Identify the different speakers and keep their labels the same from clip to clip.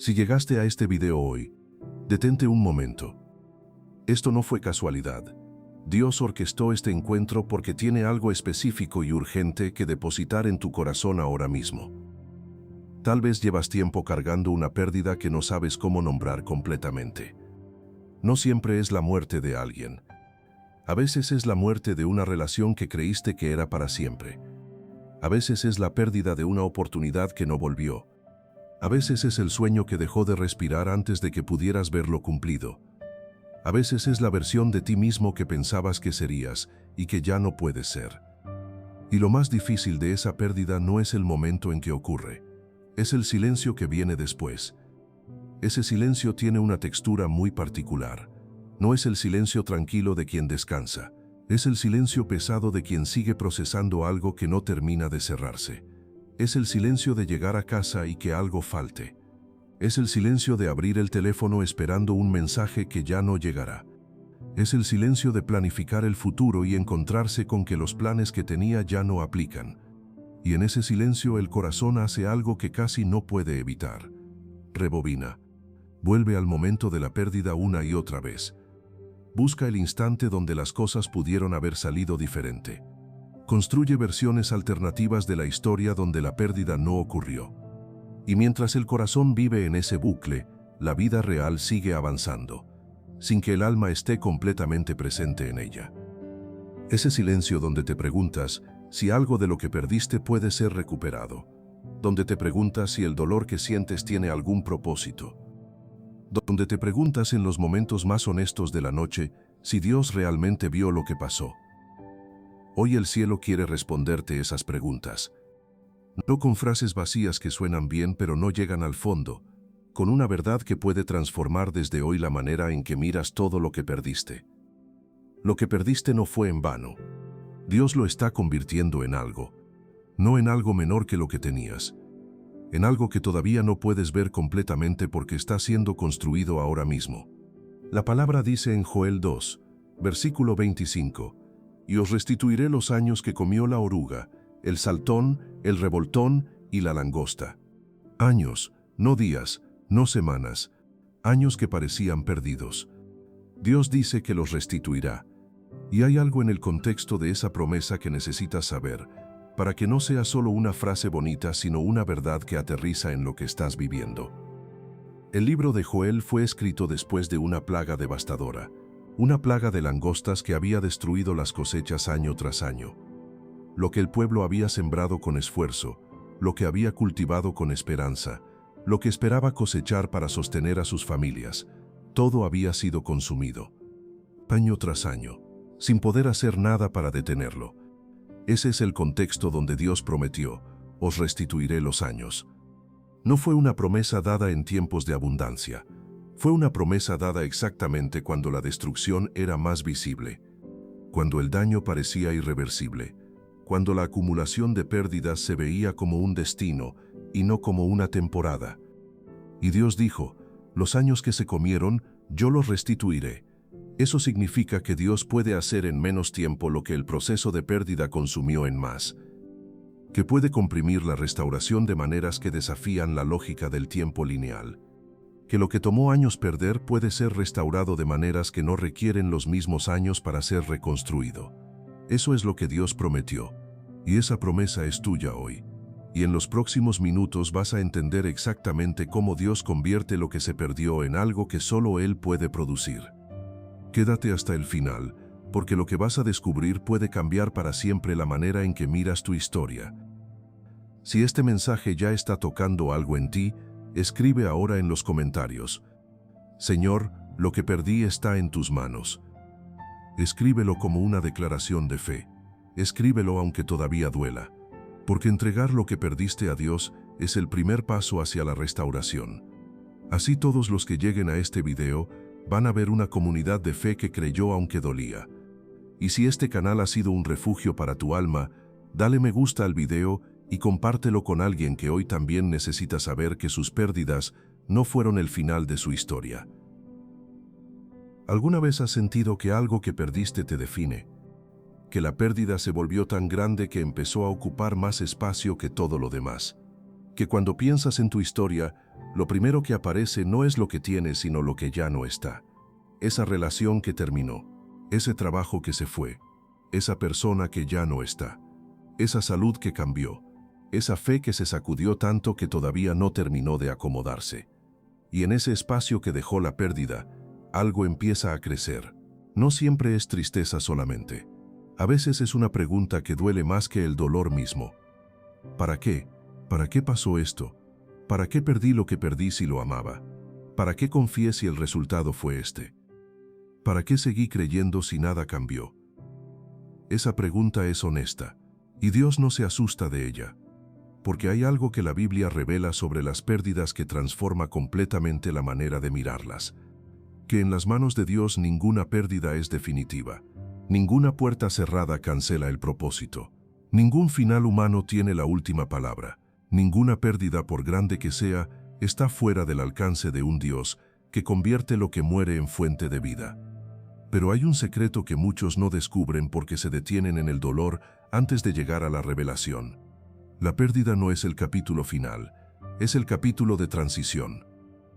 Speaker 1: Si llegaste a este video hoy, detente un momento. Esto no fue casualidad. Dios orquestó este encuentro porque tiene algo específico y urgente que depositar en tu corazón ahora mismo. Tal vez llevas tiempo cargando una pérdida que no sabes cómo nombrar completamente. No siempre es la muerte de alguien. A veces es la muerte de una relación que creíste que era para siempre. A veces es la pérdida de una oportunidad que no volvió. A veces es el sueño que dejó de respirar antes de que pudieras verlo cumplido. A veces es la versión de ti mismo que pensabas que serías y que ya no puedes ser. Y lo más difícil de esa pérdida no es el momento en que ocurre. Es el silencio que viene después. Ese silencio tiene una textura muy particular. No es el silencio tranquilo de quien descansa. Es el silencio pesado de quien sigue procesando algo que no termina de cerrarse. Es el silencio de llegar a casa y que algo falte. Es el silencio de abrir el teléfono esperando un mensaje que ya no llegará. Es el silencio de planificar el futuro y encontrarse con que los planes que tenía ya no aplican. Y en ese silencio el corazón hace algo que casi no puede evitar. Rebobina. Vuelve al momento de la pérdida una y otra vez. Busca el instante donde las cosas pudieron haber salido diferente. Construye versiones alternativas de la historia donde la pérdida no ocurrió. Y mientras el corazón vive en ese bucle, la vida real sigue avanzando, sin que el alma esté completamente presente en ella. Ese silencio donde te preguntas si algo de lo que perdiste puede ser recuperado, donde te preguntas si el dolor que sientes tiene algún propósito, donde te preguntas en los momentos más honestos de la noche si Dios realmente vio lo que pasó. Hoy el cielo quiere responderte esas preguntas. No con frases vacías que suenan bien pero no llegan al fondo, con una verdad que puede transformar desde hoy la manera en que miras todo lo que perdiste. Lo que perdiste no fue en vano. Dios lo está convirtiendo en algo, no en algo menor que lo que tenías, en algo que todavía no puedes ver completamente porque está siendo construido ahora mismo. La palabra dice en Joel 2, versículo 25, «Y os restituiré los años que comió la oruga, el saltón, el revoltón y la langosta». Años, no días, no semanas, años que parecían perdidos. Dios dice que los restituirá. Y hay algo en el contexto de esa promesa que necesitas saber, para que no sea solo una frase bonita, sino una verdad que aterriza en lo que estás viviendo. El libro de Joel fue escrito después de una plaga devastadora, una plaga de langostas que había destruido las cosechas año tras año. Lo que el pueblo había sembrado con esfuerzo, lo que había cultivado con esperanza, lo que esperaba cosechar para sostener a sus familias, todo había sido consumido, año tras año, sin poder hacer nada para detenerlo. Ese es el contexto donde Dios prometió, «Os restituiré los años». No fue una promesa dada en tiempos de abundancia, fue una promesa dada exactamente cuando la destrucción era más visible, cuando el daño parecía irreversible, cuando la acumulación de pérdidas se veía como un destino y no como una temporada. Y Dios dijo, «Los años que se comieron, yo los restituiré». Eso significa que Dios puede hacer en menos tiempo lo que el proceso de pérdida consumió en más, que puede comprimir la restauración de maneras que desafían la lógica del tiempo lineal, que lo que tomó años perder puede ser restaurado de maneras que no requieren los mismos años para ser reconstruido. Eso es lo que Dios prometió, y esa promesa es tuya hoy. Y en los próximos minutos vas a entender exactamente cómo Dios convierte lo que se perdió en algo que solo Él puede producir. Quédate hasta el final, porque lo que vas a descubrir puede cambiar para siempre la manera en que miras tu historia. Si este mensaje ya está tocando algo en ti, escribe ahora en los comentarios, «Señor, lo que perdí está en tus manos». Escríbelo como una declaración de fe. Escríbelo aunque todavía duela, porque entregar lo que perdiste a Dios es el primer paso hacia la restauración. Así todos los que lleguen a este video van a ver una comunidad de fe que creyó aunque dolía. Y si este canal ha sido un refugio para tu alma, dale me gusta al video y compártelo con alguien que hoy también necesita saber que sus pérdidas no fueron el final de su historia. ¿Alguna vez has sentido que algo que perdiste te define? Que la pérdida se volvió tan grande que empezó a ocupar más espacio que todo lo demás. Que cuando piensas en tu historia, Lo primero que aparece no es lo que tienes, sino lo que ya no está. Esa relación que terminó, ese trabajo que se fue, esa persona que ya no está, esa salud que cambió, esa fe que se sacudió tanto que todavía no terminó de acomodarse. Y en ese espacio que dejó la pérdida, algo empieza a crecer. No siempre es tristeza solamente. A veces es una pregunta que duele más que el dolor mismo. ¿Para qué? ¿Para qué pasó esto? ¿Para qué perdí lo que perdí si lo amaba? ¿Para qué confié si el resultado fue este? ¿Para qué seguí creyendo si nada cambió? Esa pregunta es honesta, y Dios no se asusta de ella, porque hay algo que la Biblia revela sobre las pérdidas que transforma completamente la manera de mirarlas. Que en las manos de Dios ninguna pérdida es definitiva. Ninguna puerta cerrada cancela el propósito. Ningún final humano tiene la última palabra. Ninguna pérdida, por grande que sea, está fuera del alcance de un Dios que convierte lo que muere en fuente de vida. Pero hay un secreto que muchos no descubren porque se detienen en el dolor antes de llegar a la revelación. La pérdida no es el capítulo final, es el capítulo de transición.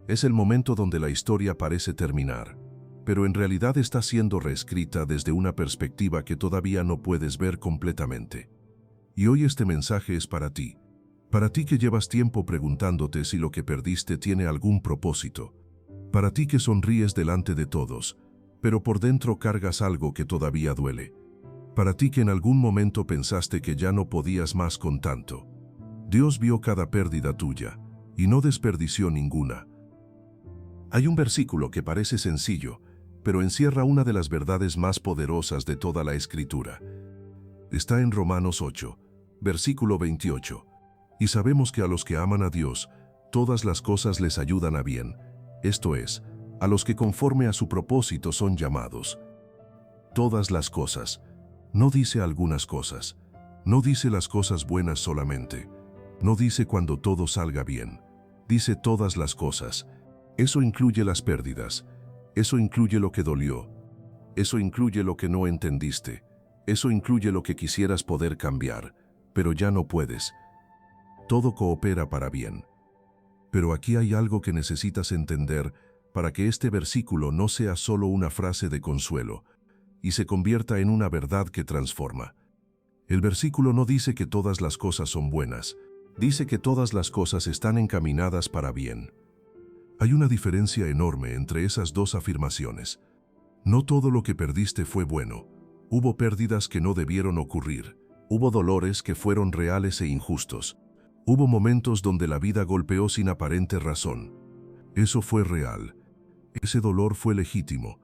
Speaker 1: Es el momento donde la historia parece terminar, pero en realidad está siendo reescrita desde una perspectiva que todavía no puedes ver completamente. Y hoy este mensaje es para ti que llevas tiempo preguntándote si lo que perdiste tiene algún propósito, para ti que sonríes delante de todos, pero por dentro cargas algo que todavía duele, para ti que en algún momento pensaste que ya no podías más con tanto. Dios vio cada pérdida tuya y no desperdició ninguna. Hay un versículo que parece sencillo, pero encierra una de las verdades más poderosas de toda la Escritura. Está en Romanos 8, versículo 28. Y sabemos que a los que aman a Dios, todas las cosas les ayudan a bien, esto es, a los que conforme a su propósito son llamados. Todas las cosas. No dice algunas cosas. No dice las cosas buenas solamente. No dice cuando todo salga bien. Dice todas las cosas. Eso incluye las pérdidas. Eso incluye lo que dolió. Eso incluye lo que no entendiste. Eso incluye lo que quisieras poder cambiar, pero ya no puedes. Todo coopera para bien. Pero aquí hay algo que necesitas entender para que este versículo no sea solo una frase de consuelo y se convierta en una verdad que transforma. El versículo no dice que todas las cosas son buenas, dice que todas las cosas están encaminadas para bien. Hay una diferencia enorme entre esas dos afirmaciones. No todo lo que perdiste fue bueno. Hubo pérdidas que no debieron ocurrir. Hubo dolores que fueron reales e injustos. Hubo momentos donde la vida golpeó sin aparente razón. Eso fue real. Ese dolor fue legítimo.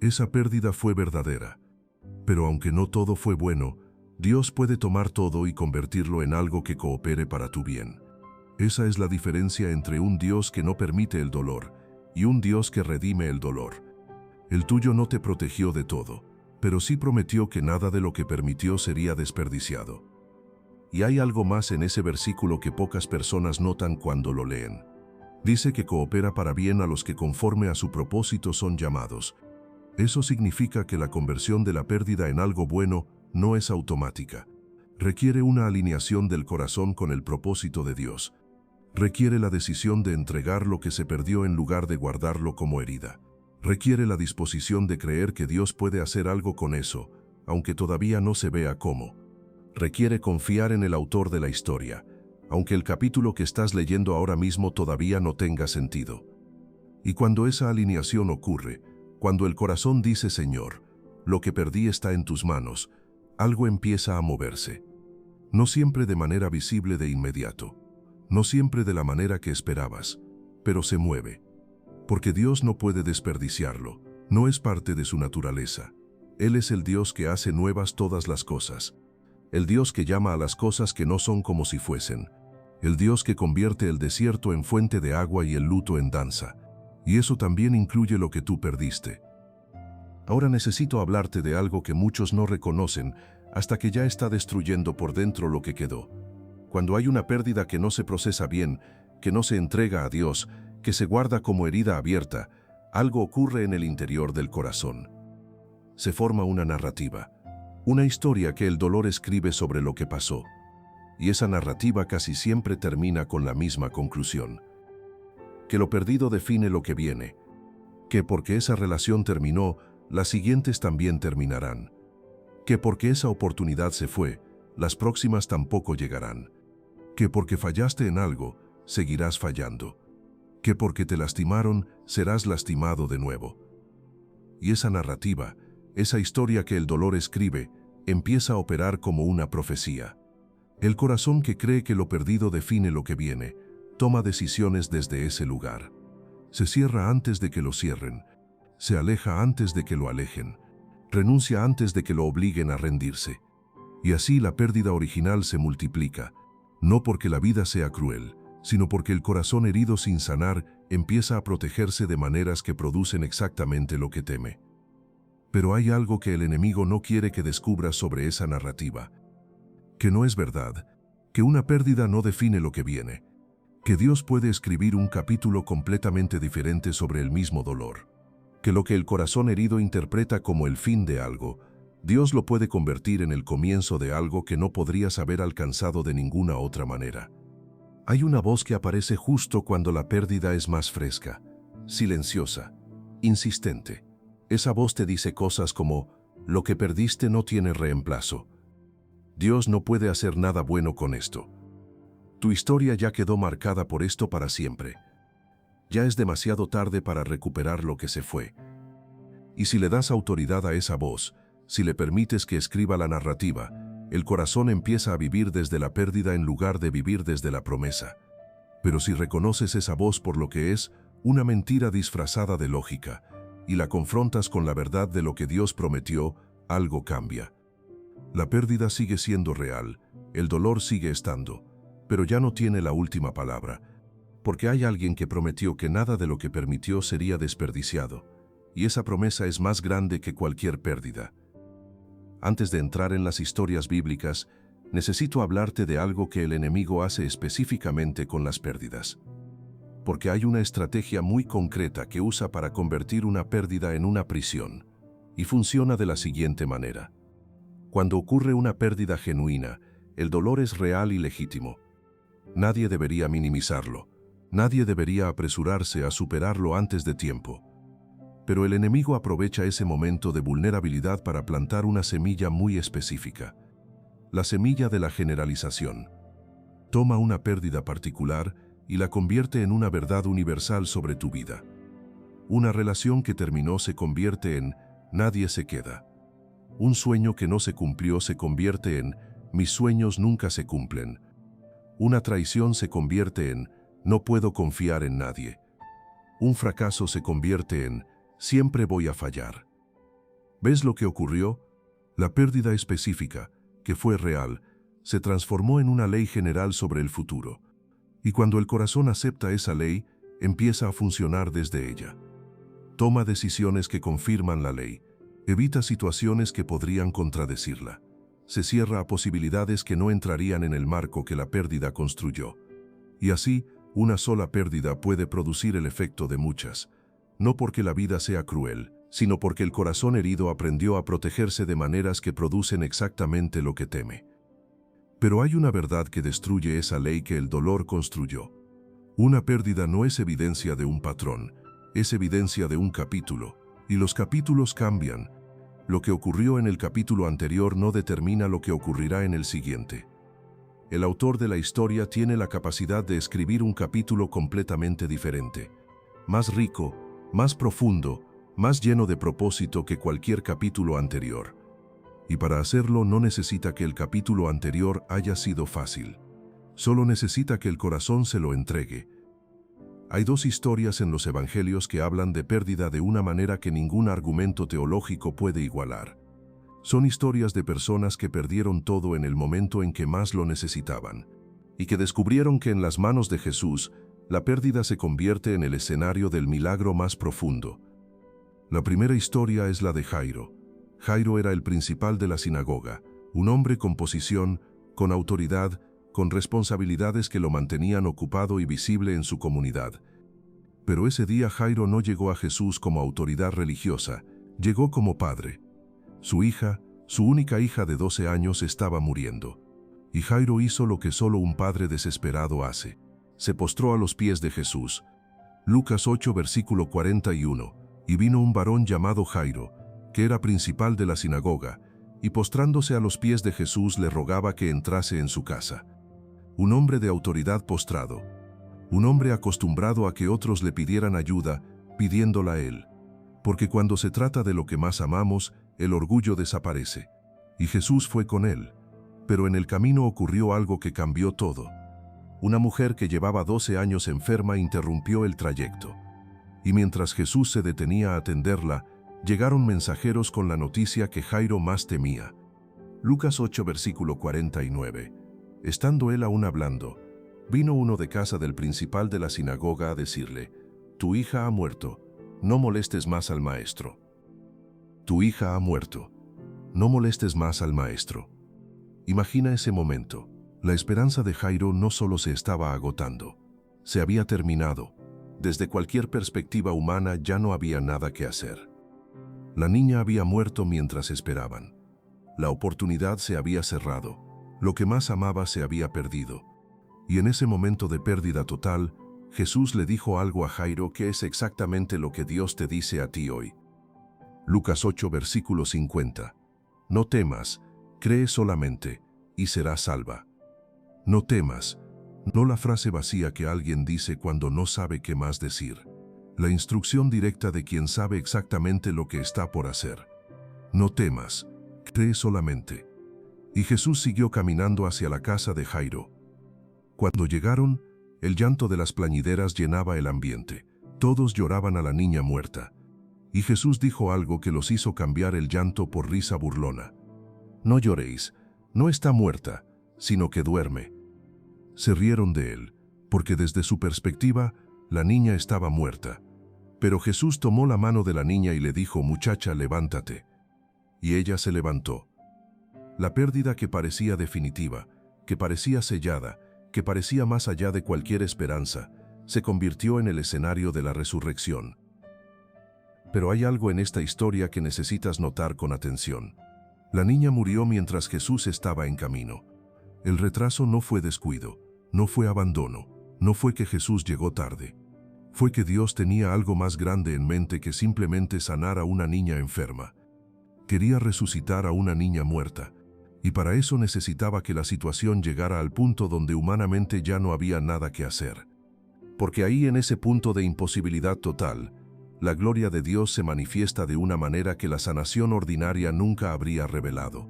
Speaker 1: Esa pérdida fue verdadera. Pero aunque no todo fue bueno, Dios puede tomar todo y convertirlo en algo que coopere para tu bien. Esa es la diferencia entre un Dios que no permite el dolor y un Dios que redime el dolor. El tuyo no te protegió de todo, pero sí prometió que nada de lo que permitió sería desperdiciado. Y hay algo más en ese versículo que pocas personas notan cuando lo leen. Dice que coopera para bien a los que conforme a su propósito son llamados. Eso significa que la conversión de la pérdida en algo bueno no es automática. Requiere una alineación del corazón con el propósito de Dios. Requiere la decisión de entregar lo que se perdió en lugar de guardarlo como herida. Requiere la disposición de creer que Dios puede hacer algo con eso, aunque todavía no se vea cómo. Requiere confiar en el autor de la historia, aunque el capítulo que estás leyendo ahora mismo todavía no tenga sentido. Y cuando esa alineación ocurre, cuando el corazón dice, Señor, lo que perdí está en tus manos, algo empieza a moverse. No siempre de manera visible de inmediato, no siempre de la manera que esperabas, pero se mueve. Porque Dios no puede desperdiciarlo, no es parte de su naturaleza. Él es el Dios que hace nuevas todas las cosas. El Dios que llama a las cosas que no son como si fuesen. El Dios que convierte el desierto en fuente de agua y el luto en danza. Y eso también incluye lo que tú perdiste. Ahora necesito hablarte de algo que muchos no reconocen hasta que ya está destruyendo por dentro lo que quedó. Cuando hay una pérdida que no se procesa bien, que no se entrega a Dios, que se guarda como herida abierta, algo ocurre en el interior del corazón. Se forma una narrativa, una historia que el dolor escribe sobre lo que pasó. Y esa narrativa casi siempre termina con la misma conclusión. que lo perdido define lo que viene, que porque esa relación terminó, las siguientes también terminarán, que porque esa oportunidad se fue, las próximas tampoco llegarán, que porque fallaste en algo, seguirás fallando, que porque te lastimaron, serás lastimado de nuevo. Y esa narrativa, esa historia que el dolor escribe, empieza a operar como una profecía. El corazón que cree que lo perdido define lo que viene, toma decisiones desde ese lugar. Se cierra antes de que lo cierren, se aleja antes de que lo alejen, renuncia antes de que lo obliguen a rendirse. Y así la pérdida original se multiplica, no porque la vida sea cruel, sino porque el corazón herido sin sanar empieza a protegerse de maneras que producen exactamente lo que teme. Pero hay algo que el enemigo no quiere que descubras sobre esa narrativa, que no es verdad, que una pérdida no define lo que viene, que Dios puede escribir un capítulo completamente diferente sobre el mismo dolor, que lo que el corazón herido interpreta como el fin de algo, Dios lo puede convertir en el comienzo de algo que no podrías haber alcanzado de ninguna otra manera. Hay una voz que aparece justo cuando la pérdida es más fresca, silenciosa, insistente. Esa voz te dice cosas como, lo que perdiste no tiene reemplazo. Dios no puede hacer nada bueno con esto. Tu historia ya quedó marcada por esto para siempre. Ya es demasiado tarde para recuperar lo que se fue. Y si le das autoridad a esa voz, si le permites que escriba la narrativa, el corazón empieza a vivir desde la pérdida en lugar de vivir desde la promesa. Pero si reconoces esa voz por lo que es, una mentira disfrazada de lógica, y la confrontas con la verdad de lo que Dios prometió, algo cambia. La pérdida sigue siendo real, el dolor sigue estando, pero ya no tiene la última palabra, porque hay alguien que prometió que nada de lo que permitió sería desperdiciado, y esa promesa es más grande que cualquier pérdida. Antes de entrar en las historias bíblicas, necesito hablarte de algo que el enemigo hace específicamente con las pérdidas. Porque hay una estrategia muy concreta que usa para convertir una pérdida en una prisión, y funciona de la siguiente manera. Cuando ocurre una pérdida genuina, el dolor es real y legítimo. Nadie debería minimizarlo, nadie debería apresurarse a superarlo antes de tiempo. Pero el enemigo aprovecha ese momento de vulnerabilidad para plantar una semilla muy específica. La semilla de la generalización. Toma una pérdida particular y la convierte en una verdad universal sobre tu vida. Una relación que terminó se convierte en nadie se queda. Un sueño que no se cumplió se convierte en mis sueños nunca se cumplen. Una traición se convierte en no puedo confiar en nadie. Un fracaso se convierte en siempre voy a fallar. ¿Ves lo que ocurrió? La pérdida específica, que fue real, se transformó en una ley general sobre el futuro. Y cuando el corazón acepta esa ley, empieza a funcionar desde ella. Toma decisiones que confirman la ley. Evita situaciones que podrían contradecirla. Se cierra a posibilidades que no entrarían en el marco que la pérdida construyó. Y así, una sola pérdida puede producir el efecto de muchas. No porque la vida sea cruel, sino porque el corazón herido aprendió a protegerse de maneras que producen exactamente lo que teme. Pero hay una verdad que destruye esa ley que el dolor construyó. Una pérdida no es evidencia de un patrón, es evidencia de un capítulo, y los capítulos cambian. Lo que ocurrió en el capítulo anterior no determina lo que ocurrirá en el siguiente. El autor de la historia tiene la capacidad de escribir un capítulo completamente diferente, más rico, más profundo, más lleno de propósito que cualquier capítulo anterior. Y para hacerlo no necesita que el capítulo anterior haya sido fácil. Solo necesita que el corazón se lo entregue. Hay dos historias en los evangelios que hablan de pérdida de una manera que ningún argumento teológico puede igualar. Son historias de personas que perdieron todo en el momento en que más lo necesitaban, y que descubrieron que en las manos de Jesús, la pérdida se convierte en el escenario del milagro más profundo. La primera historia es la de Jairo. Jairo era el principal de la sinagoga, un hombre con posición, con autoridad, con responsabilidades que lo mantenían ocupado y visible en su comunidad. Pero ese día Jairo no llegó a Jesús como autoridad religiosa, llegó como padre. Su hija, su única hija de 12 años, estaba muriendo. Y Jairo hizo lo que solo un padre desesperado hace. Se postró a los pies de Jesús. Lucas 8, versículo 41. Y vino un varón llamado Jairo, que era principal de la sinagoga, y postrándose a los pies de Jesús le rogaba que entrase en su casa. Un hombre de autoridad postrado, un hombre acostumbrado a que otros le pidieran ayuda, pidiéndola a él. Porque cuando se trata de lo que más amamos, el orgullo desaparece. Y Jesús fue con él. Pero en el camino ocurrió algo que cambió todo. Una mujer que llevaba 12 años enferma interrumpió el trayecto. Y mientras Jesús se detenía a atenderla, llegaron mensajeros con la noticia que Jairo más temía. Lucas 8, versículo 49. Estando él aún hablando, vino uno de casa del principal de la sinagoga a decirle: «Tu hija ha muerto, no molestes más al maestro». Tu hija ha muerto, no molestes más al maestro. Imagina ese momento. La esperanza de Jairo no solo se estaba agotando, se había terminado. Desde cualquier perspectiva humana ya no había nada que hacer. La niña había muerto mientras esperaban. La oportunidad se había cerrado. Lo que más amaba se había perdido. Y en ese momento de pérdida total, Jesús le dijo algo a Jairo que es exactamente lo que Dios te dice a ti hoy. Lucas 8, versículo 50. No temas, cree solamente, y serás salva. No temas, no la frase vacía que alguien dice cuando no sabe qué más decir. La instrucción directa de quien sabe exactamente lo que está por hacer. No temas, cree solamente. Y Jesús siguió caminando hacia la casa de Jairo. Cuando llegaron, el llanto de las plañideras llenaba el ambiente. Todos lloraban a la niña muerta. Y Jesús dijo algo que los hizo cambiar el llanto por risa burlona. No lloréis, no está muerta, sino que duerme. Se rieron de él, porque desde su perspectiva, la niña estaba muerta. Pero Jesús tomó la mano de la niña y le dijo: «Muchacha, levántate». Y ella se levantó. La pérdida que parecía definitiva, que parecía sellada, que parecía más allá de cualquier esperanza, se convirtió en el escenario de la resurrección. Pero hay algo en esta historia que necesitas notar con atención. La niña murió mientras Jesús estaba en camino. El retraso no fue descuido, no fue abandono, no fue que Jesús llegó tarde. Fue que Dios tenía algo más grande en mente que simplemente sanar a una niña enferma. Quería resucitar a una niña muerta, y para eso necesitaba que la situación llegara al punto donde humanamente ya no había nada que hacer. Porque ahí, en ese punto de imposibilidad total, la gloria de Dios se manifiesta de una manera que la sanación ordinaria nunca habría revelado.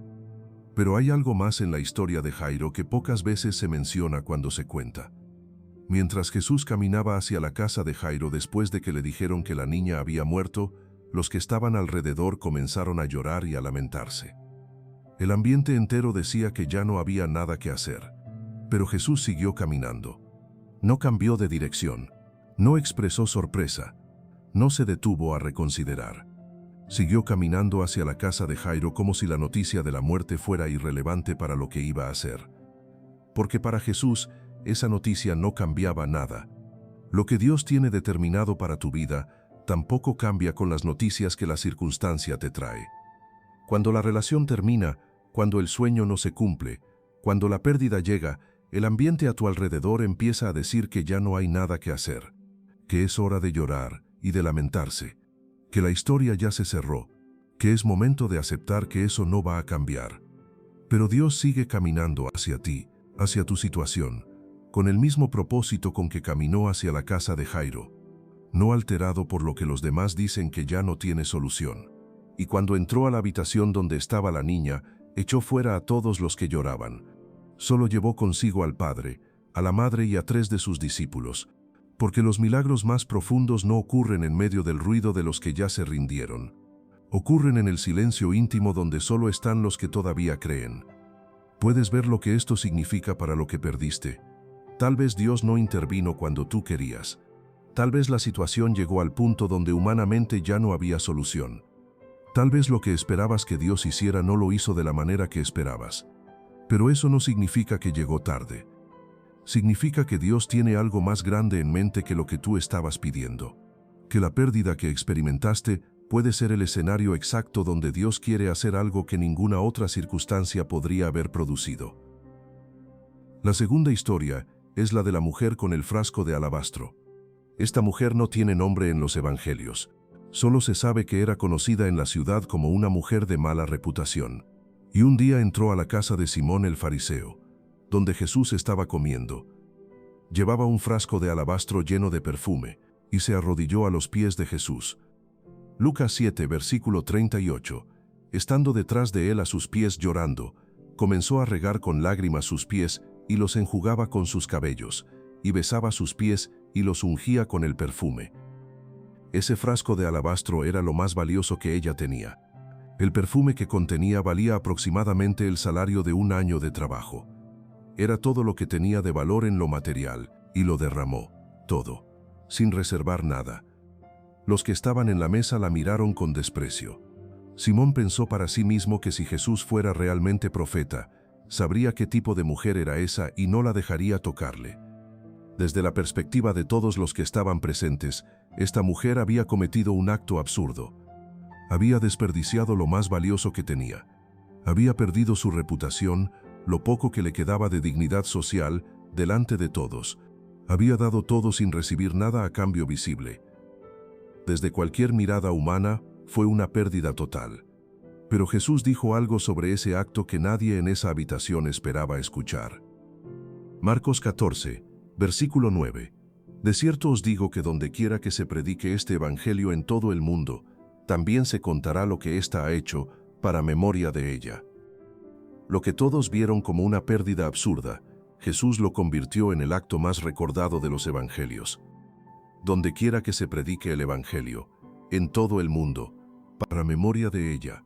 Speaker 1: Pero hay algo más en la historia de Jairo que pocas veces se menciona cuando se cuenta. Mientras Jesús caminaba hacia la casa de Jairo después de que le dijeron que la niña había muerto, los que estaban alrededor comenzaron a llorar y a lamentarse. El ambiente entero decía que ya no había nada que hacer. Pero Jesús siguió caminando. No cambió de dirección. No expresó sorpresa. No se detuvo a reconsiderar. Siguió caminando hacia la casa de Jairo como si la noticia de la muerte fuera irrelevante para lo que iba a hacer. Porque para Jesús, esa noticia no cambiaba nada. Lo que Dios tiene determinado para tu vida tampoco cambia con las noticias que la circunstancia te trae. Cuando la relación termina, cuando el sueño no se cumple, cuando la pérdida llega, el ambiente a tu alrededor empieza a decir que ya no hay nada que hacer, que es hora de llorar y de lamentarse, que la historia ya se cerró, que es momento de aceptar que eso no va a cambiar. Pero Dios sigue caminando hacia ti, hacia tu situación, con el mismo propósito con que caminó hacia la casa de Jairo, no alterado por lo que los demás dicen que ya no tiene solución. Y cuando entró a la habitación donde estaba la niña, echó fuera a todos los que lloraban. Solo llevó consigo al padre, a la madre y a 3 de sus discípulos, porque los milagros más profundos no ocurren en medio del ruido de los que ya se rindieron. Ocurren en el silencio íntimo donde solo están los que todavía creen. Puedes ver lo que esto significa para lo que perdiste. Tal vez Dios no intervino cuando tú querías. Tal vez la situación llegó al punto donde humanamente ya no había solución. Tal vez lo que esperabas que Dios hiciera no lo hizo de la manera que esperabas. Pero eso no significa que llegó tarde. Significa que Dios tiene algo más grande en mente que lo que tú estabas pidiendo. Que la pérdida que experimentaste puede ser el escenario exacto donde Dios quiere hacer algo que ninguna otra circunstancia podría haber producido. La segunda historia es la de la mujer con el frasco de alabastro. Esta mujer no tiene nombre en los evangelios. Solo se sabe que era conocida en la ciudad como una mujer de mala reputación. Y un día entró a la casa de Simón el fariseo, donde Jesús estaba comiendo. Llevaba un frasco de alabastro lleno de perfume, y se arrodilló a los pies de Jesús. Lucas 7, versículo 38. Estando detrás de él a sus pies llorando, comenzó a regar con lágrimas sus pies y los enjugaba con sus cabellos, y besaba sus pies y los ungía con el perfume. Ese frasco de alabastro era lo más valioso que ella tenía. El perfume que contenía valía aproximadamente el salario de un año de trabajo. Era todo lo que tenía de valor en lo material, y lo derramó, todo, sin reservar nada. Los que estaban en la mesa la miraron con desprecio. Simón pensó para sí mismo que si Jesús fuera realmente profeta, sabría qué tipo de mujer era esa y no la dejaría tocarle. Desde la perspectiva de todos los que estaban presentes, esta mujer había cometido un acto absurdo. Había desperdiciado lo más valioso que tenía. Había perdido su reputación, lo poco que le quedaba de dignidad social, delante de todos. Había dado todo sin recibir nada a cambio visible. Desde cualquier mirada humana, fue una pérdida total. Pero Jesús dijo algo sobre ese acto que nadie en esa habitación esperaba escuchar. Marcos 14, versículo 9. De cierto os digo que donde quiera que se predique este evangelio en todo el mundo, también se contará lo que ésta ha hecho para memoria de ella. Lo que todos vieron como una pérdida absurda, Jesús lo convirtió en el acto más recordado de los evangelios. Donde quiera que se predique el evangelio, en todo el mundo, para memoria de ella.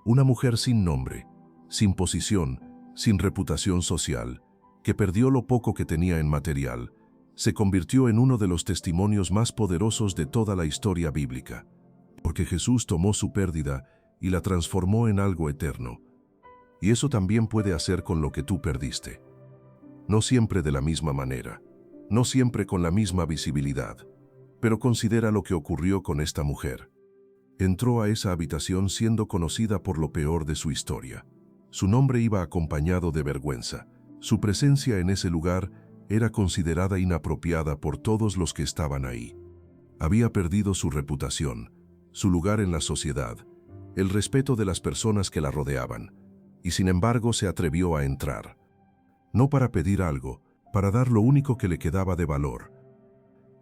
Speaker 1: Una mujer sin nombre, sin posición, sin reputación social, que perdió lo poco que tenía en material, se convirtió en uno de los testimonios más poderosos de toda la historia bíblica, porque Jesús tomó su pérdida y la transformó en algo eterno. Y eso también puede hacer con lo que tú perdiste. No siempre de la misma manera, no siempre con la misma visibilidad, pero considera lo que ocurrió con esta mujer. Entró a esa habitación siendo conocida por lo peor de su historia. Su nombre iba acompañado de vergüenza. Su presencia en ese lugar era considerada inapropiada por todos los que estaban ahí. Había perdido su reputación, su lugar en la sociedad, el respeto de las personas que la rodeaban, y sin embargo se atrevió a entrar. No para pedir algo, para dar lo único que le quedaba de valor.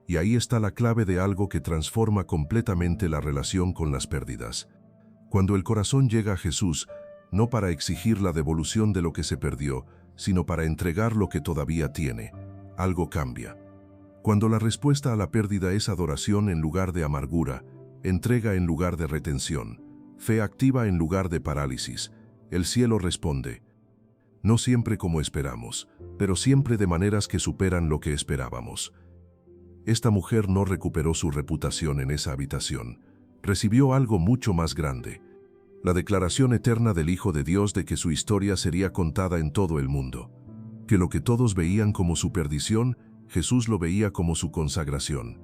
Speaker 1: Y ahí está la clave de algo que transforma completamente la relación con las pérdidas. Cuando el corazón llega a Jesús, no para exigir la devolución de lo que se perdió, sino para entregar lo que todavía tiene, algo cambia. Cuando la respuesta a la pérdida es adoración en lugar de amargura, entrega en lugar de retención, fe activa en lugar de parálisis, el cielo responde. No siempre como esperamos, pero siempre de maneras que superan lo que esperábamos. Esta mujer no recuperó su reputación en esa habitación. Recibió algo mucho más grande. La declaración eterna del Hijo de Dios de que su historia sería contada en todo el mundo. Que lo que todos veían como su perdición, Jesús lo veía como su consagración.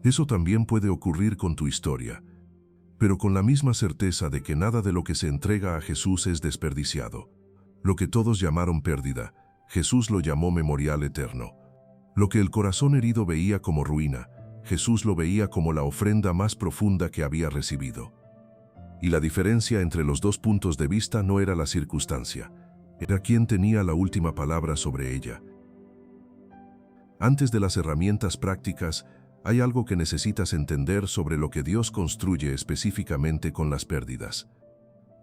Speaker 1: Eso también puede ocurrir con tu historia, pero con la misma certeza de que nada de lo que se entrega a Jesús es desperdiciado. Lo que todos llamaron pérdida, Jesús lo llamó memorial eterno. Lo que el corazón herido veía como ruina, Jesús lo veía como la ofrenda más profunda que había recibido. Y la diferencia entre los dos puntos de vista no era la circunstancia, era quien tenía la última palabra sobre ella. Antes de las herramientas prácticas, hay algo que necesitas entender sobre lo que Dios construye específicamente con las pérdidas.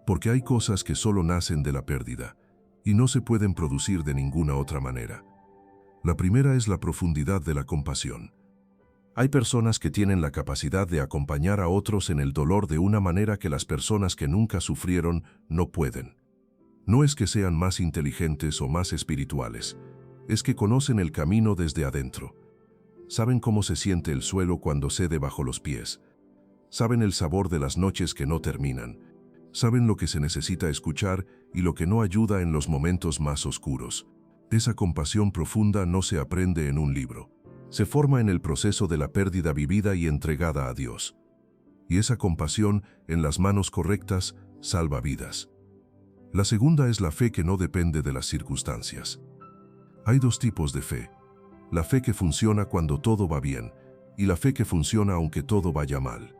Speaker 1: Porque hay cosas que solo nacen de la pérdida, y no se pueden producir de ninguna otra manera. La primera es la profundidad de la compasión. Hay personas que tienen la capacidad de acompañar a otros en el dolor de una manera que las personas que nunca sufrieron no pueden. No es que sean más inteligentes o más espirituales, es que conocen el camino desde adentro. Saben cómo se siente el suelo cuando cede bajo los pies. Saben el sabor de las noches que no terminan. Saben lo que se necesita escuchar y lo que no ayuda en los momentos más oscuros. Esa compasión profunda no se aprende en un libro. Se forma en el proceso de la pérdida vivida y entregada a Dios. Y esa compasión, en las manos correctas, salva vidas. La segunda es la fe que no depende de las circunstancias. Hay dos tipos de fe. La fe que funciona cuando todo va bien, y la fe que funciona aunque todo vaya mal.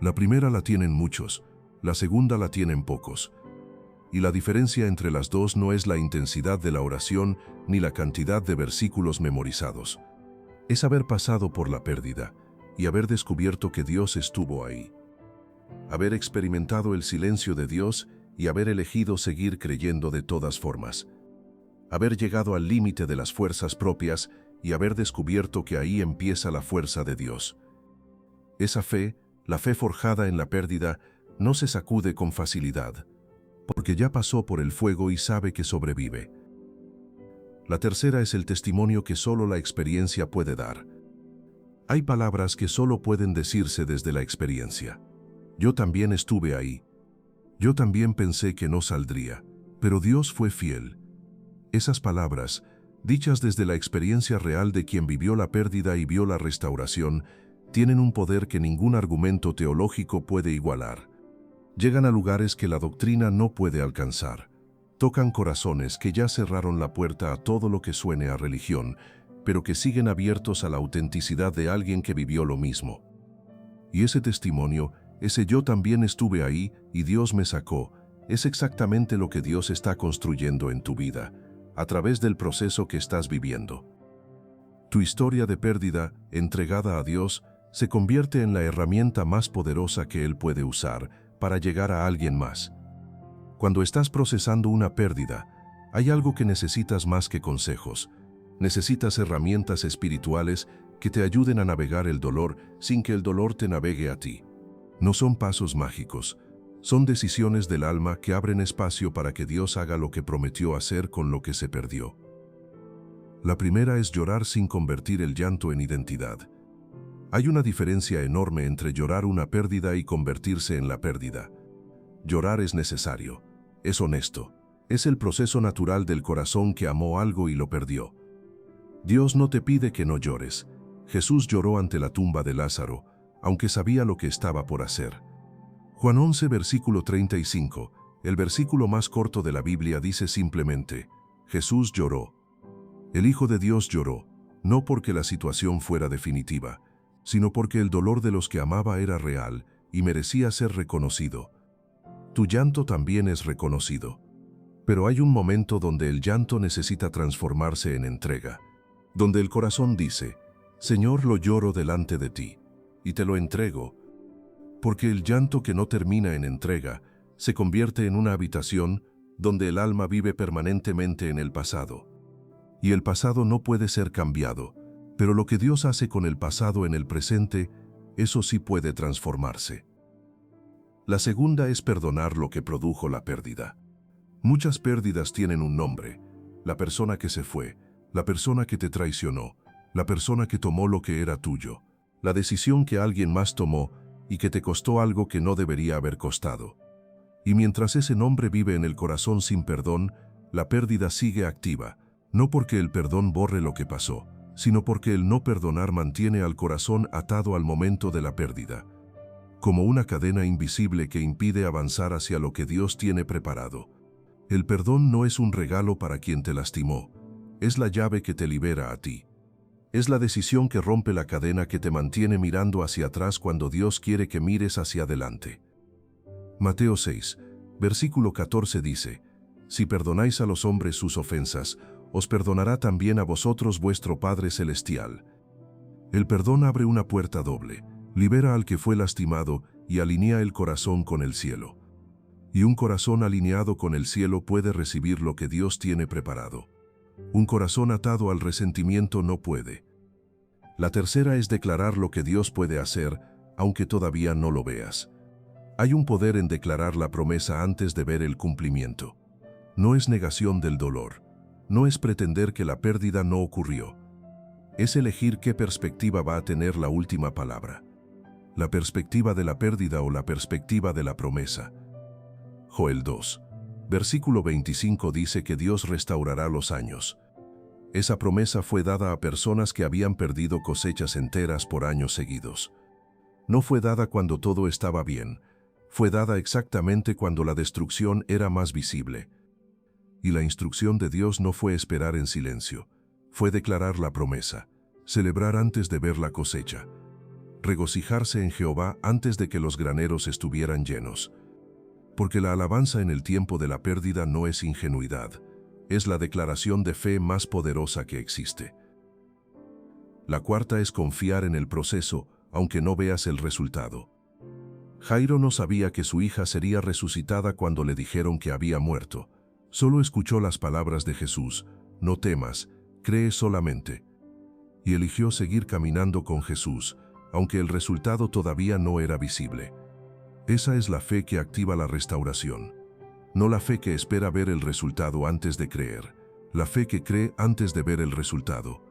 Speaker 1: La primera la tienen muchos, la segunda la tienen pocos. Y la diferencia entre las dos no es la intensidad de la oración ni la cantidad de versículos memorizados. Es haber pasado por la pérdida y haber descubierto que Dios estuvo ahí. Haber experimentado el silencio de Dios y haber elegido seguir creyendo de todas formas. Haber llegado al límite de las fuerzas propias y haber descubierto que ahí empieza la fuerza de Dios. Esa fe, la fe forjada en la pérdida, no se sacude con facilidad, porque ya pasó por el fuego y sabe que sobrevive. La tercera es el testimonio que solo la experiencia puede dar. Hay palabras que solo pueden decirse desde la experiencia. Yo también estuve ahí. Yo también pensé que no saldría, pero Dios fue fiel. Esas palabras, dichas desde la experiencia real de quien vivió la pérdida y vio la restauración, tienen un poder que ningún argumento teológico puede igualar. Llegan a lugares que la doctrina no puede alcanzar. Tocan corazones que ya cerraron la puerta a todo lo que suene a religión, pero que siguen abiertos a la autenticidad de alguien que vivió lo mismo. Y ese testimonio, ese yo también estuve ahí y Dios me sacó, es exactamente lo que Dios está construyendo en tu vida, a través del proceso que estás viviendo. Tu historia de pérdida, entregada a Dios, se convierte en la herramienta más poderosa que Él puede usar para llegar a alguien más. Cuando estás procesando una pérdida, hay algo que necesitas más que consejos. Necesitas herramientas espirituales que te ayuden a navegar el dolor sin que el dolor te navegue a ti. No son pasos mágicos, son decisiones del alma que abren espacio para que Dios haga lo que prometió hacer con lo que se perdió. La primera es llorar sin convertir el llanto en identidad. Hay una diferencia enorme entre llorar una pérdida y convertirse en la pérdida. Llorar es necesario, es honesto, es el proceso natural del corazón que amó algo y lo perdió. Dios no te pide que no llores. Jesús lloró ante la tumba de Lázaro, aunque sabía lo que estaba por hacer. Juan 11, versículo 35, el versículo más corto de la Biblia dice simplemente, Jesús lloró. El Hijo de Dios lloró, no porque la situación fuera definitiva, sino porque el dolor de los que amaba era real y merecía ser reconocido. Tu llanto también es reconocido. Pero hay un momento donde el llanto necesita transformarse en entrega, donde el corazón dice, Señor, lo lloro delante de ti, y te lo entrego, porque el llanto que no termina en entrega se convierte en una habitación donde el alma vive permanentemente en el pasado. Y el pasado no puede ser cambiado, pero lo que Dios hace con el pasado en el presente, eso sí puede transformarse. La segunda es perdonar lo que produjo la pérdida. Muchas pérdidas tienen un nombre: la persona que se fue, la persona que te traicionó, la persona que tomó lo que era tuyo, la decisión que alguien más tomó y que te costó algo que no debería haber costado. Y mientras ese nombre vive en el corazón sin perdón, la pérdida sigue activa, no porque el perdón borre lo que pasó, sino porque el no perdonar mantiene al corazón atado al momento de la pérdida, como una cadena invisible que impide avanzar hacia lo que Dios tiene preparado. El perdón no es un regalo para quien te lastimó, es la llave que te libera a ti. Es la decisión que rompe la cadena que te mantiene mirando hacia atrás cuando Dios quiere que mires hacia adelante. Mateo 6, versículo 14 dice, Si perdonáis a los hombres sus ofensas, os perdonará también a vosotros vuestro Padre Celestial. El perdón abre una puerta doble, libera al que fue lastimado y alinea el corazón con el cielo. Y un corazón alineado con el cielo puede recibir lo que Dios tiene preparado. Un corazón atado al resentimiento no puede. La tercera es declarar lo que Dios puede hacer, aunque todavía no lo veas. Hay un poder en declarar la promesa antes de ver el cumplimiento. No es negación del dolor. No es pretender que la pérdida no ocurrió. Es elegir qué perspectiva va a tener la última palabra. La perspectiva de la pérdida o la perspectiva de la promesa. Joel 2, versículo 25 dice que Dios restaurará los años. Esa promesa fue dada a personas que habían perdido cosechas enteras por años seguidos. No fue dada cuando todo estaba bien, fue dada exactamente cuando la destrucción era más visible. Y la instrucción de Dios no fue esperar en silencio, fue declarar la promesa. celebrar antes de ver la cosecha, regocijarse en Jehová antes de que los graneros estuvieran llenos. Porque la alabanza en el tiempo de la pérdida no es ingenuidad, es la declaración de fe más poderosa que existe. La cuarta es confiar en el proceso, aunque no veas el resultado. Jairo no sabía que su hija sería resucitada cuando le dijeron que había muerto. Solo escuchó las palabras de Jesús: no temas, cree solamente. Y eligió seguir caminando con Jesús, aunque el resultado todavía no era visible. Esa es la fe que activa la restauración. No la fe que espera ver el resultado antes de creer, la fe que cree antes de ver el resultado.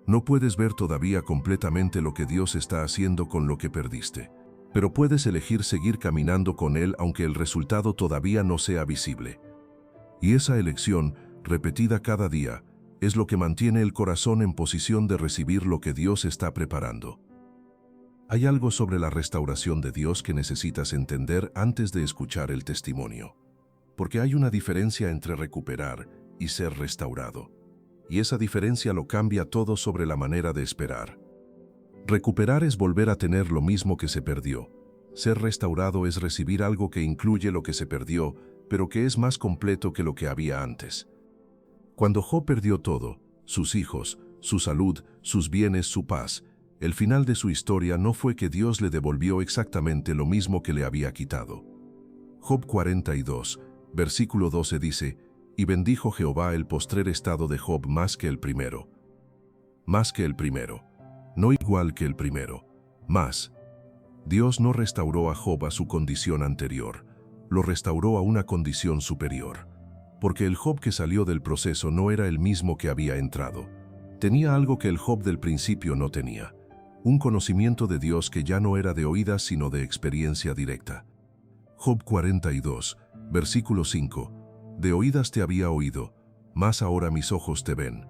Speaker 1: No puedes ver todavía completamente lo que Dios está haciendo con lo que perdiste, pero puedes elegir seguir caminando con Él aunque el resultado todavía no sea visible. Y esa elección, repetida cada día, es lo que mantiene el corazón en posición de recibir lo que Dios está preparando. Hay algo sobre la restauración de Dios que necesitas entender antes de escuchar el testimonio. Porque hay una diferencia entre recuperar y ser restaurado. Y esa diferencia lo cambia todo sobre la manera de esperar. Recuperar es volver a tener lo mismo que se perdió. Ser restaurado es recibir algo que incluye lo que se perdió, pero que es más completo que lo que había antes. Cuando Job perdió todo, sus hijos, su salud, sus bienes, su paz, el final de su historia no fue que Dios le devolvió exactamente lo mismo que le había quitado. Job 42, versículo 12 dice: y bendijo Jehová el postrer estado de Job más que el primero. Más que el primero. No igual que el primero. Más. Dios no restauró a Job a su condición anterior, lo restauró a una condición superior. Porque el Job que salió del proceso no era el mismo que había entrado. Tenía algo que el Job del principio no tenía. Un conocimiento de Dios que ya no era de oídas sino de experiencia directa. Job 42, versículo 5. De oídas te había oído, mas ahora mis ojos te ven.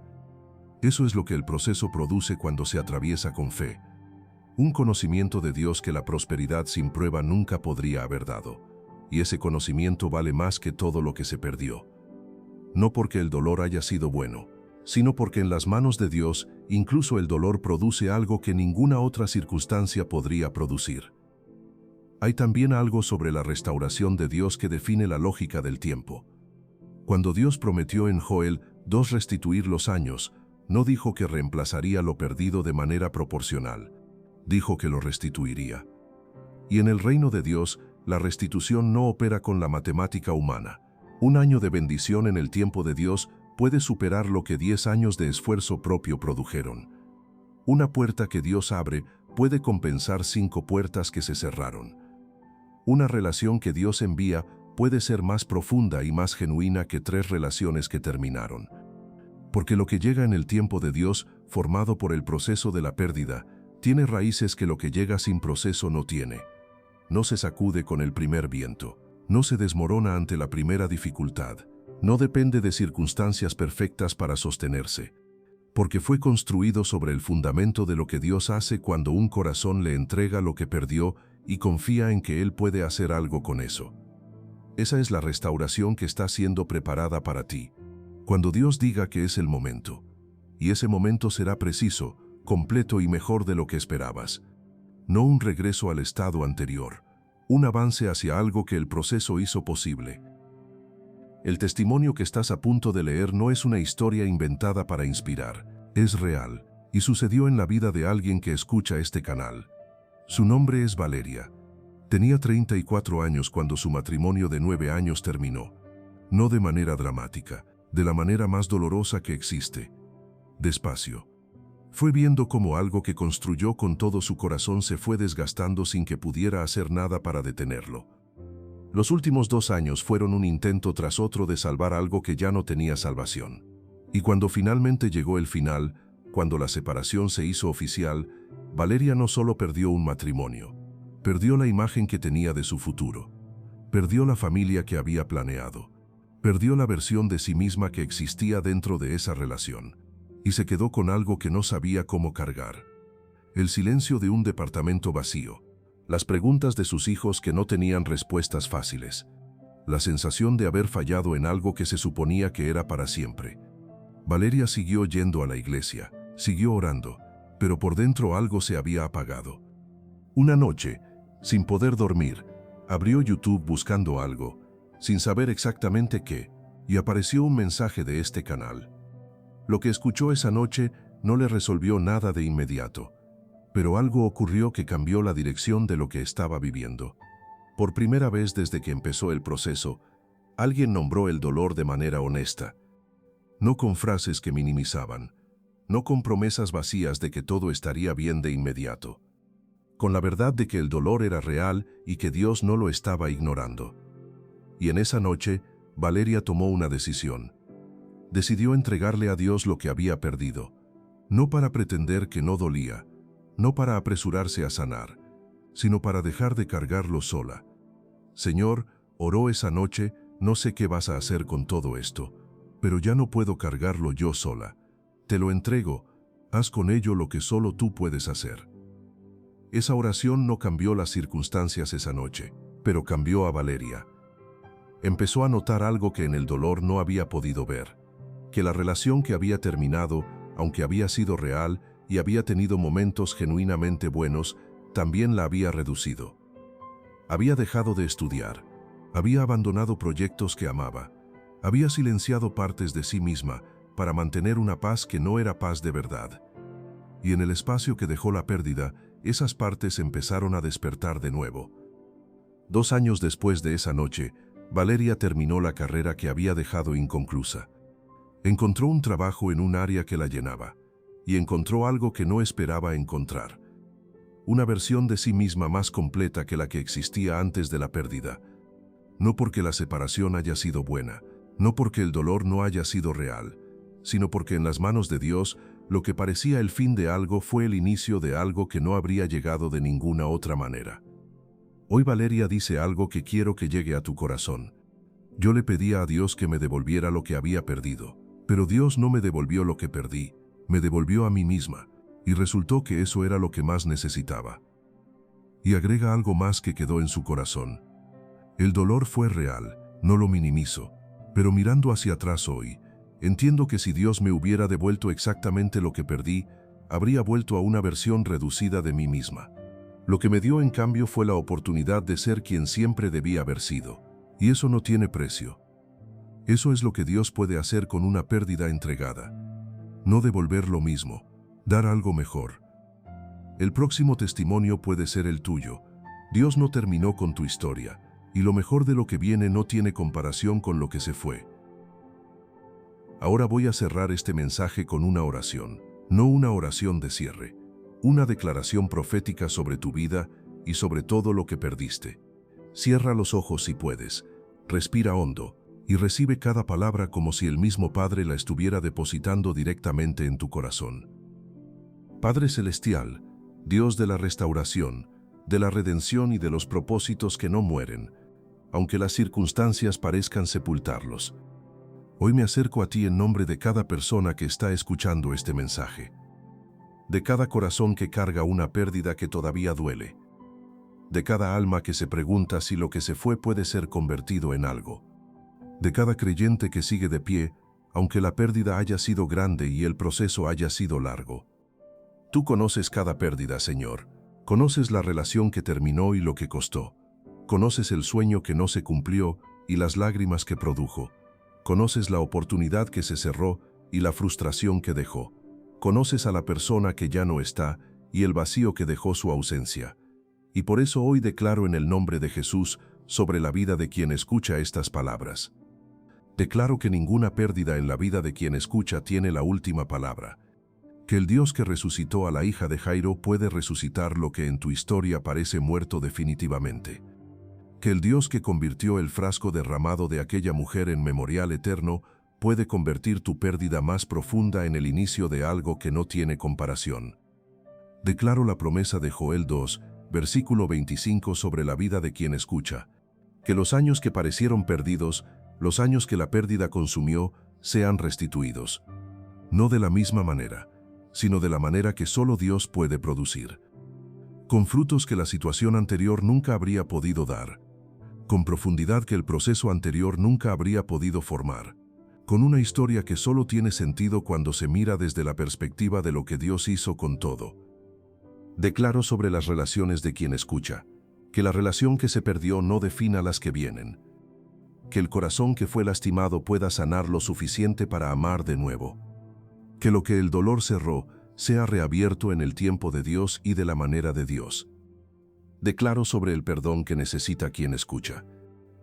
Speaker 1: Eso es lo que el proceso produce cuando se atraviesa con fe. Un conocimiento de Dios que la prosperidad sin prueba nunca podría haber dado. Y ese conocimiento vale más que todo lo que se perdió. No porque el dolor haya sido bueno, sino porque en las manos de Dios, incluso el dolor produce algo que ninguna otra circunstancia podría producir. Hay también algo sobre la restauración de Dios que define la lógica del tiempo. Cuando Dios prometió en Joel 2 restituir los años, no dijo que reemplazaría lo perdido de manera proporcional, dijo que lo restituiría. Y en el reino de Dios, la restitución no opera con la matemática humana. Un año de bendición en el tiempo de Dios puede superar lo que 10 años de esfuerzo propio produjeron. Una puerta que Dios abre puede compensar 5 puertas que se cerraron. Una relación que Dios envía puede ser más profunda y más genuina que 3 relaciones que terminaron. Porque lo que llega en el tiempo de Dios, formado por el proceso de la pérdida, tiene raíces que lo que llega sin proceso no tiene. No se sacude con el primer viento, no se desmorona ante la primera dificultad, no depende de circunstancias perfectas para sostenerse, porque fue construido sobre el fundamento de lo que Dios hace cuando un corazón le entrega lo que perdió y confía en que Él puede hacer algo con eso. Esa es la restauración que está siendo preparada para ti, cuando Dios diga que es el momento. Y ese momento será preciso, completo y mejor de lo que esperabas. No un regreso al estado anterior, un avance hacia algo que el proceso hizo posible. El testimonio que estás a punto de leer no es una historia inventada para inspirar, es real, y sucedió en la vida de alguien que escucha este canal. Su nombre es Valeria. Tenía 34 años cuando su matrimonio de 9 años terminó. No de manera dramática, de la manera más dolorosa que existe. Despacio. Fue viendo cómo algo que construyó con todo su corazón se fue desgastando sin que pudiera hacer nada para detenerlo. Los últimos 2 años fueron un intento tras otro de salvar algo que ya no tenía salvación. Y cuando finalmente llegó el final, cuando la separación se hizo oficial, Valeria no solo perdió un matrimonio, perdió la imagen que tenía de su futuro, perdió la familia que había planeado, perdió la versión de sí misma que existía dentro de esa relación, y se quedó con algo que no sabía cómo cargar. El silencio de un departamento vacío, las preguntas de sus hijos que no tenían respuestas fáciles, la sensación de haber fallado en algo que se suponía que era para siempre. Valeria siguió yendo a la iglesia, siguió orando, pero por dentro algo se había apagado. Una noche, sin poder dormir, abrió YouTube buscando algo, sin saber exactamente qué, y apareció un mensaje de este canal. Lo que escuchó esa noche no le resolvió nada de inmediato, pero algo ocurrió que cambió la dirección de lo que estaba viviendo. Por primera vez desde que empezó el proceso, alguien nombró el dolor de manera honesta, no con frases que minimizaban, no con promesas vacías de que todo estaría bien de inmediato, con la verdad de que el dolor era real y que Dios no lo estaba ignorando. Y en esa noche, Valeria tomó una decisión. Decidió entregarle a Dios lo que había perdido, no para pretender que no dolía, no para apresurarse a sanar, sino para dejar de cargarlo sola. Señor, oró esa noche, no sé qué vas a hacer con todo esto, pero ya no puedo cargarlo yo sola. Te lo entrego, haz con ello lo que solo tú puedes hacer. Esa oración no cambió las circunstancias esa noche, pero cambió a Valeria. Empezó a notar algo que en el dolor no había podido ver, que la relación que había terminado, aunque había sido real y había tenido momentos genuinamente buenos, también la había reducido. Había dejado de estudiar, había abandonado proyectos que amaba, había silenciado partes de sí misma para mantener una paz que no era paz de verdad. Y en el espacio que dejó la pérdida, esas partes empezaron a despertar de nuevo. 2 años después de esa noche, Valeria terminó la carrera que había dejado inconclusa. Encontró un trabajo en un área que la llenaba, y encontró algo que no esperaba encontrar. Una versión de sí misma más completa que la que existía antes de la pérdida. No porque la separación haya sido buena, no porque el dolor no haya sido real, sino porque en las manos de Dios, lo que parecía el fin de algo fue el inicio de algo que no habría llegado de ninguna otra manera. Hoy Valeria dice algo que quiero que llegue a tu corazón. Yo le pedía a Dios que me devolviera lo que había perdido, pero Dios no me devolvió lo que perdí, me devolvió a mí misma, y resultó que eso era lo que más necesitaba. Y agrega algo más que quedó en su corazón. El dolor fue real, no lo minimizo, pero mirando hacia atrás hoy, entiendo que si Dios me hubiera devuelto exactamente lo que perdí, habría vuelto a una versión reducida de mí misma. Lo que me dio en cambio fue la oportunidad de ser quien siempre debía haber sido, y eso no tiene precio. Eso es lo que Dios puede hacer con una pérdida entregada. No devolver lo mismo, dar algo mejor. El próximo testimonio puede ser el tuyo. Dios no terminó con tu historia, y lo mejor de lo que viene no tiene comparación con lo que se fue. Ahora voy a cerrar este mensaje con una oración, no una oración de cierre, una declaración profética sobre tu vida y sobre todo lo que perdiste. Cierra los ojos si puedes, respira hondo y recibe cada palabra como si el mismo Padre la estuviera depositando directamente en tu corazón. Padre Celestial, Dios de la restauración, de la redención y de los propósitos que no mueren, aunque las circunstancias parezcan sepultarlos. Hoy me acerco a ti en nombre de cada persona que está escuchando este mensaje, de cada corazón que carga una pérdida que todavía duele, de cada alma que se pregunta si lo que se fue puede ser convertido en algo, de cada creyente que sigue de pie, aunque la pérdida haya sido grande y el proceso haya sido largo. Tú conoces cada pérdida, Señor, conoces la relación que terminó y lo que costó. Conoces el sueño que no se cumplió y las lágrimas que produjo. Conoces la oportunidad que se cerró y la frustración que dejó. Conoces a la persona que ya no está y el vacío que dejó su ausencia. Y por eso hoy declaro en el nombre de Jesús sobre la vida de quien escucha estas palabras. Declaro que ninguna pérdida en la vida de quien escucha tiene la última palabra. Que el Dios que resucitó a la hija de Jairo puede resucitar lo que en tu historia parece muerto definitivamente. Que el Dios que convirtió el frasco derramado de aquella mujer en memorial eterno puede convertir tu pérdida más profunda en el inicio de algo que no tiene comparación. Declaro la promesa de Joel 2, versículo 25 sobre la vida de quien escucha. Que los años que parecieron perdidos, los años que la pérdida consumió, sean restituidos. No de la misma manera, sino de la manera que solo Dios puede producir. Con frutos que la situación anterior nunca habría podido dar. Con profundidad que el proceso anterior nunca habría podido formar. con una historia que solo tiene sentido cuando se mira desde la perspectiva de lo que Dios hizo con todo. Declaro sobre las relaciones de quien escucha, que la relación que se perdió no defina las que vienen. Que el corazón que fue lastimado pueda sanar lo suficiente para amar de nuevo. Que lo que el dolor cerró sea reabierto en el tiempo de Dios y de la manera de Dios. Declaro sobre el perdón que necesita quien escucha.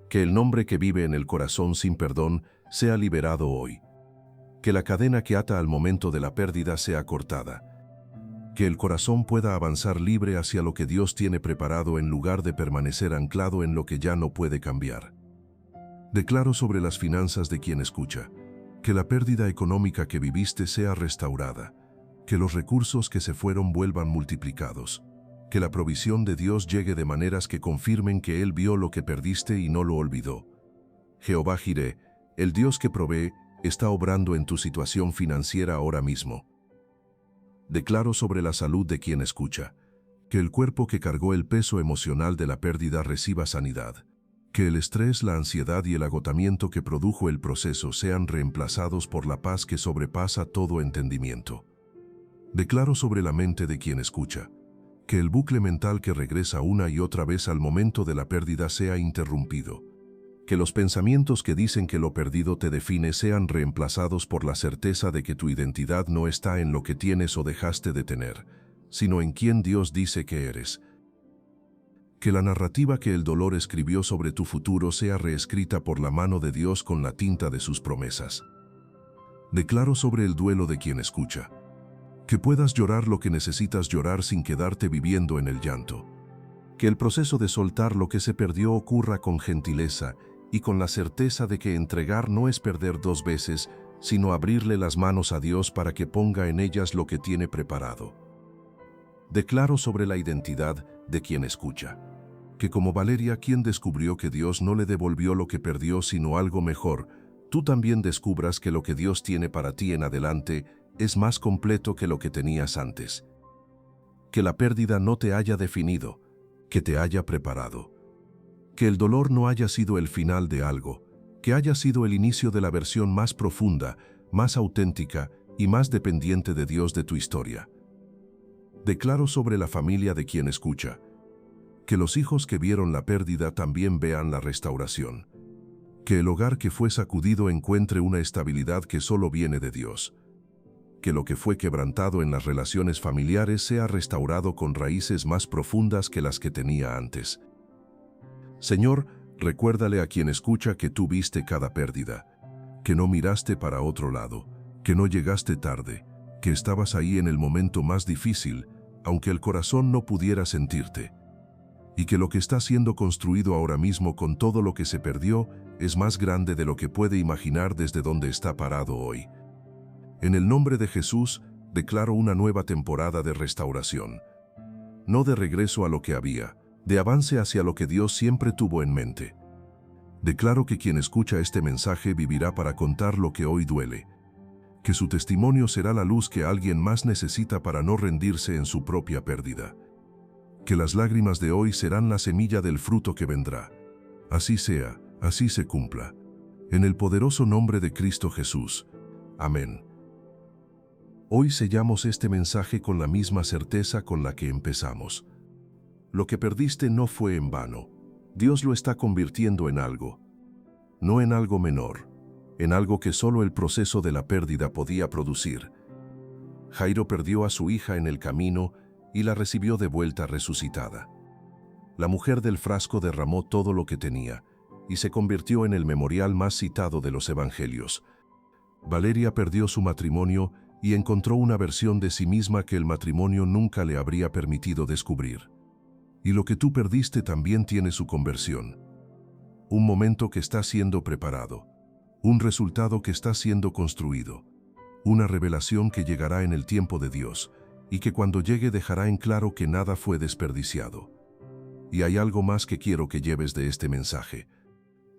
Speaker 1: Que el nombre que vive en el corazón sin perdón sea liberado hoy. Que la cadena que ata al momento de la pérdida sea cortada. Que el corazón pueda avanzar libre hacia lo que Dios tiene preparado en lugar de permanecer anclado en lo que ya no puede cambiar. Declaro sobre las finanzas de quien escucha. Que la pérdida económica que viviste sea restaurada. Que los recursos que se fueron vuelvan multiplicados. Que la provisión de Dios llegue de maneras que confirmen que Él vio lo que perdiste y no lo olvidó. Jehová Jireh, el Dios que provee, está obrando en tu situación financiera ahora mismo. Declaro sobre la salud de quien escucha. Que el cuerpo que cargó el peso emocional de la pérdida reciba sanidad. Que el estrés, la ansiedad y el agotamiento que produjo el proceso sean reemplazados por la paz que sobrepasa todo entendimiento. Declaro sobre la mente de quien escucha. Que el bucle mental que regresa una y otra vez al momento de la pérdida sea interrumpido. Que los pensamientos que dicen que lo perdido te define sean reemplazados por la certeza de que tu identidad no está en lo que tienes o dejaste de tener, sino en quien Dios dice que eres. Que la narrativa que el dolor escribió sobre tu futuro sea reescrita por la mano de Dios con la tinta de sus promesas. Declaro sobre el duelo de quien escucha. Que puedas llorar lo que necesitas llorar sin quedarte viviendo en el llanto. Que el proceso de soltar lo que se perdió ocurra con gentileza y con la certeza de que entregar no es perder dos veces, sino abrirle las manos a Dios para que ponga en ellas lo que tiene preparado. Declaro sobre la identidad de quien escucha. Que como Valeria, quien descubrió que Dios no le devolvió lo que perdió sino algo mejor, tú también descubras que lo que Dios tiene para ti en adelante es más completo que lo que tenías antes. Que la pérdida no te haya definido, que te haya preparado. Que el dolor no haya sido el final de algo, que haya sido el inicio de la versión más profunda, más auténtica y más dependiente de Dios de tu historia. Declaro sobre la familia de quien escucha. Que los hijos que vieron la pérdida también vean la restauración. Que el hogar que fue sacudido encuentre una estabilidad que solo viene de Dios. Que lo que fue quebrantado en las relaciones familiares sea restaurado con raíces más profundas que las que tenía antes. Señor, recuérdale a quien escucha que tú viste cada pérdida, que no miraste para otro lado, que no llegaste tarde, que estabas ahí en el momento más difícil, aunque el corazón no pudiera sentirte, y que lo que está siendo construido ahora mismo con todo lo que se perdió es más grande de lo que puede imaginar desde donde está parado hoy. En el nombre de Jesús, declaro una nueva temporada de restauración. No de regreso a lo que había, de avance hacia lo que Dios siempre tuvo en mente. Declaro que quien escucha este mensaje vivirá para contar lo que hoy duele, que su testimonio será la luz que alguien más necesita para no rendirse en su propia pérdida. Que las lágrimas de hoy serán la semilla del fruto que vendrá. Así sea, así se cumpla. En el poderoso nombre de Cristo Jesús. Amén. Hoy sellamos este mensaje con la misma certeza con la que empezamos. Lo que perdiste no fue en vano. Dios lo está convirtiendo en algo. No en algo menor, en algo que solo el proceso de la pérdida podía producir. Jairo perdió a su hija en el camino y la recibió de vuelta resucitada. La mujer del frasco derramó todo lo que tenía y se convirtió en el memorial más citado de los evangelios. Valeria perdió su matrimonio y encontró una versión de sí misma que el matrimonio nunca le habría permitido descubrir. Y lo que tú perdiste también tiene su conversión. Un momento que está siendo preparado, un resultado que está siendo construido, una revelación que llegará en el tiempo de Dios y que cuando llegue dejará en claro que nada fue desperdiciado. Y hay algo más que quiero que lleves de este mensaje.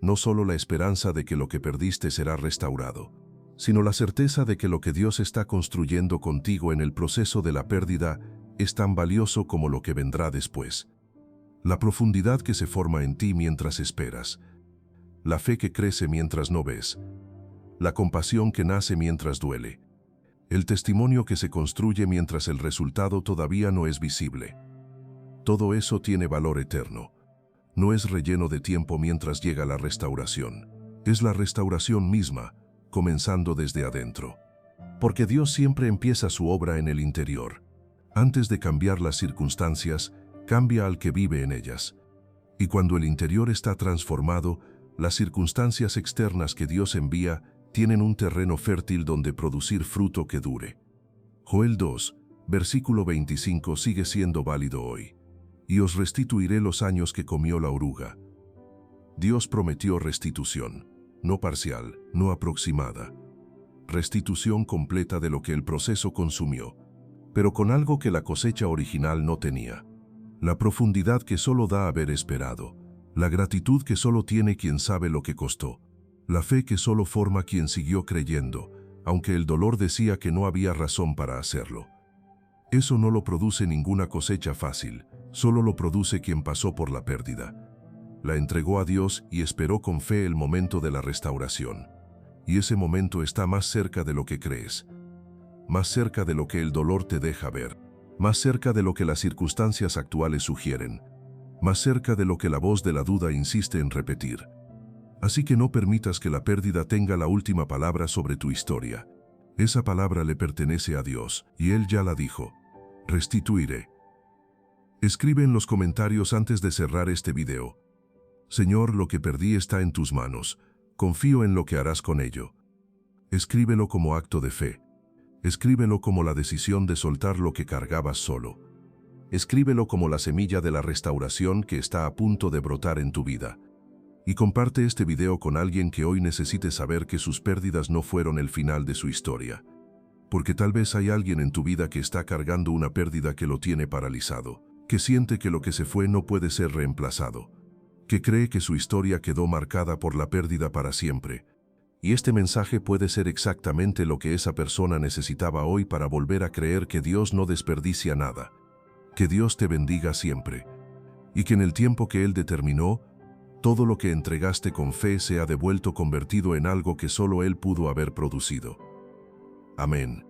Speaker 1: No solo la esperanza de que lo que perdiste será restaurado, sino la certeza de que lo que Dios está construyendo contigo en el proceso de la pérdida es tan valioso como lo que vendrá después. La profundidad que se forma en ti mientras esperas, la fe que crece mientras no ves, la compasión que nace mientras duele, el testimonio que se construye mientras el resultado todavía no es visible. Todo eso tiene valor eterno. No es relleno de tiempo mientras llega la restauración. Es la restauración misma, comenzando desde adentro. Porque Dios siempre empieza su obra en el interior. Antes de cambiar las circunstancias, cambia al que vive en ellas. Y cuando el interior está transformado, las circunstancias externas que Dios envía tienen un terreno fértil donde producir fruto que dure. Joel 2, versículo 25 sigue siendo válido hoy. Y os restituiré los años que comió la oruga. Dios prometió restitución, no parcial, no aproximada. Restitución completa de lo que el proceso consumió, pero con algo que la cosecha original no tenía. La profundidad que solo da haber esperado, la gratitud que solo tiene quien sabe lo que costó, la fe que solo forma quien siguió creyendo, aunque el dolor decía que no había razón para hacerlo. Eso no lo produce ninguna cosecha fácil, solo lo produce quien pasó por la pérdida. La entregó a Dios y esperó con fe el momento de la restauración. Y ese momento está más cerca de lo que crees, más cerca de lo que el dolor te deja ver, más cerca de lo que las circunstancias actuales sugieren, más cerca de lo que la voz de la duda insiste en repetir. Así que no permitas que la pérdida tenga la última palabra sobre tu historia. Esa palabra le pertenece a Dios, y Él ya la dijo. Restituiré. Escribe en los comentarios antes de cerrar este video: Señor, lo que perdí está en tus manos. Confío en lo que harás con ello. Escríbelo como acto de fe. Escríbelo como la decisión de soltar lo que cargabas solo. Escríbelo como la semilla de la restauración que está a punto de brotar en tu vida. Y comparte este video con alguien que hoy necesite saber que sus pérdidas no fueron el final de su historia. Porque tal vez hay alguien en tu vida que está cargando una pérdida que lo tiene paralizado, que siente que lo que se fue no puede ser reemplazado, que cree que su historia quedó marcada por la pérdida para siempre. Y este mensaje puede ser exactamente lo que esa persona necesitaba hoy para volver a creer que Dios no desperdicia nada, que Dios te bendiga siempre, y que en el tiempo que Él determinó, todo lo que entregaste con fe se ha devuelto convertido en algo que solo Él pudo haber producido. Amén.